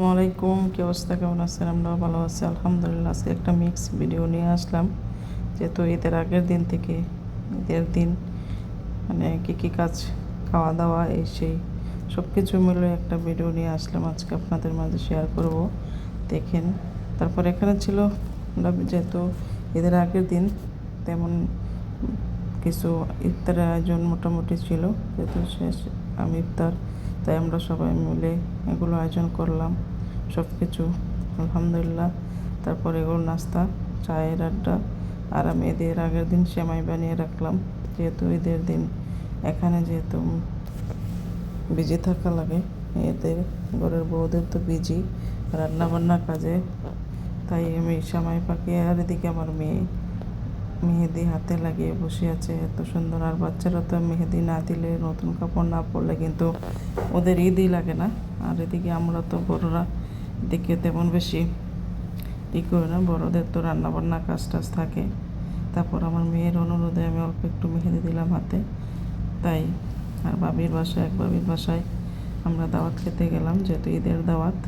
আসসালামু আলাইকুম, কি অবস্থা, কেমন আছেন? আমরাও ভালো আছি আলহামদুলিল্লাহ। আজকে একটা মিক্স ভিডিও নিয়ে আসলাম, যেহেতু ঈদের আগের দিন থেকে ঈদের দিন মানে কী কাজ, খাওয়া দাওয়া, এই সেই সব কিছু মিলে একটা ভিডিও নিয়ে আসলাম। আজকে আপনাদের মাঝে শেয়ার করব, দেখেন। তারপর এখানে ছিল আমরা যেহেতু ঈদের আগের দিন তেমন কিছু ইফতারের আয়োজন মোটামুটি ছিল, যেহেতু শেষ ইফতার, তাই আমরা সবাই মিলে এগুলো আয়োজন করলাম সব কিছু আলহামদুলিল্লাহ। তারপর এগুলো নাস্তা, চায়ের আড্ডা, আর আমি ঈদের আগের দিন সেমাই বানিয়ে রাখলাম, যেহেতু ঈদের দিন এখানে যেহেতু বিজি থাকা লাগে, এদের ঘরের বউদের তো বিজি রান্নাবান্নার কাজে, তাই আমি সেমাই পাকিয়ে, আর এদিকে আমার মেয়ে মেহেদি হাতে লাগিয়ে বসে আছে, এত সুন্দর। আর বাচ্চারা তো মেহেদি না দিলে, নতুন কাপড় না পরলে কিন্তু ওদের ঈদই লাগে না। আর এদিকে আমরা তো বড়রা এদিকে তেমন বেশি ই করি না, বড়দের তো রান্নাবান্না কাজ টাজ থাকে। তারপর আমার মেয়ের অনুরোধে আমি অল্প একটু মেহেদি দিলাম হাতে, তাই। আর এক বাবির বাসায় আমরা দাওয়াত খেতে গেলাম, যেহেতু ঈদের দাওয়াত,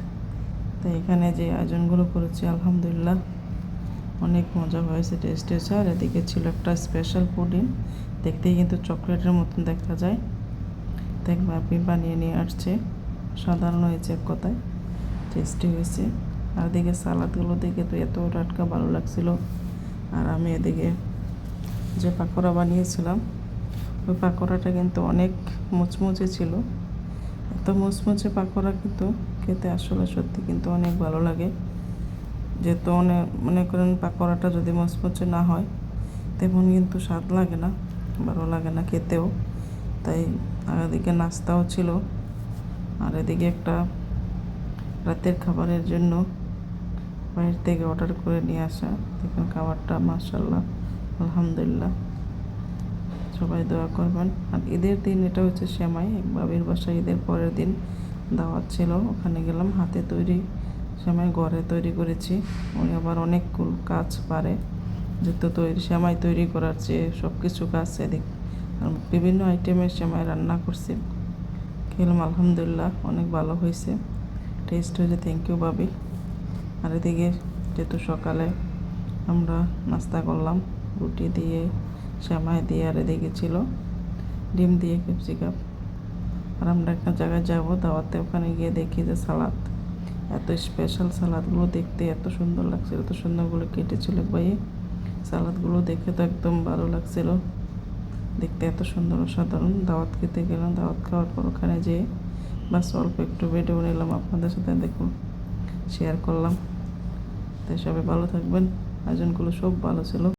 তাই এখানে যে আয়োজনগুলো করেছি আলহামদুলিল্লাহ অনেক মজা হয়েছে, টেস্ট হয়েছে। আর এদিকে ছিল একটা স্পেশাল পুডিং, দেখতেই কিন্তু চকলেটের মতন দেখা যায়, দেখবে আপনি বানিয়ে নিয়ে আসছে, সাধারণ হয়েছে এক কথায়, টেস্টি হয়েছে। আর এদিকে সালাদগুলো দেখে তো এত টাটকা ভালো লাগছিল। আর আমি এদিকে যে পাকোড়া বানিয়েছিলাম, ওই পাকোড়াটা কিন্তু অনেক মুচমুচে ছিল। এত মুচমুচে পাকোড়া কিন্তু খেতে আসলে সত্যি কিন্তু অনেক ভালো লাগে, যেহেতু মনে করেন পাকোড়াটা যদি মুচমুচে না হয় তেমন কিন্তু স্বাদ লাগে না, ভালো লাগে না খেতেও। তাই আর এদিকে নাস্তাও ছিল, আর এদিকে একটা রাতের খাবারের জন্য বাইরে থেকে অর্ডার করে নিয়ে আসা। দেখুন খাবারটা মাশাআল্লাহ আলহামদুলিল্লাহ, সবাই দোয়া করবেন। আর ঈদের দিন এটা হচ্ছে সেমাই, এক বাবির বাসায় ঈদের পরের দিন দাওয়াত ছিল, ওখানে গেলাম। হাতে তৈরি সেমাই ঘরে তৈরি করেছি, উনি আবার অনেক কাজ পারে, যেহেতু সেমাই তৈরি করার চেয়ে সব কিছু কাজ এদিক, বিভিন্ন আইটেমের সেমাই রান্না করছি, খেলাম আলহামদুলিল্লাহ অনেক ভালো হয়েছে, টেস্ট হয়েছে। থ্যাংক ইউ ভাবি। আর এদিকে যেহেতু সকালে আমরা নাস্তা করলাম রুটি দিয়ে, সেমাই দিয়ে, আর এদিকে ছিল ডিম দিয়ে ক্যাপসিকাম। আর আমরা একটা জায়গায় যাব দাওয়াতে, ওখানে গিয়ে দেখি যে সালাদ, এত স্পেশাল সালাদগুলো দেখতে এত সুন্দর লাগছিল, এত সুন্দরগুলো কেটেছিল ভাই, সালাদগুলো দেখে তো একদম ভালো লাগছিল দেখতে, এত সুন্দর অসাধারণ। দাওয়াত খেতে গেলাম, দাওয়াত খাওয়ার পর ওখানে যেয়ে বাস অল্প একটু ভিডিও নিলাম, আপনাদের সাথে দেখুন শেয়ার করলাম। তাই সবাই ভালো থাকবেন, আয়োজনগুলো সব ভালো ছিল।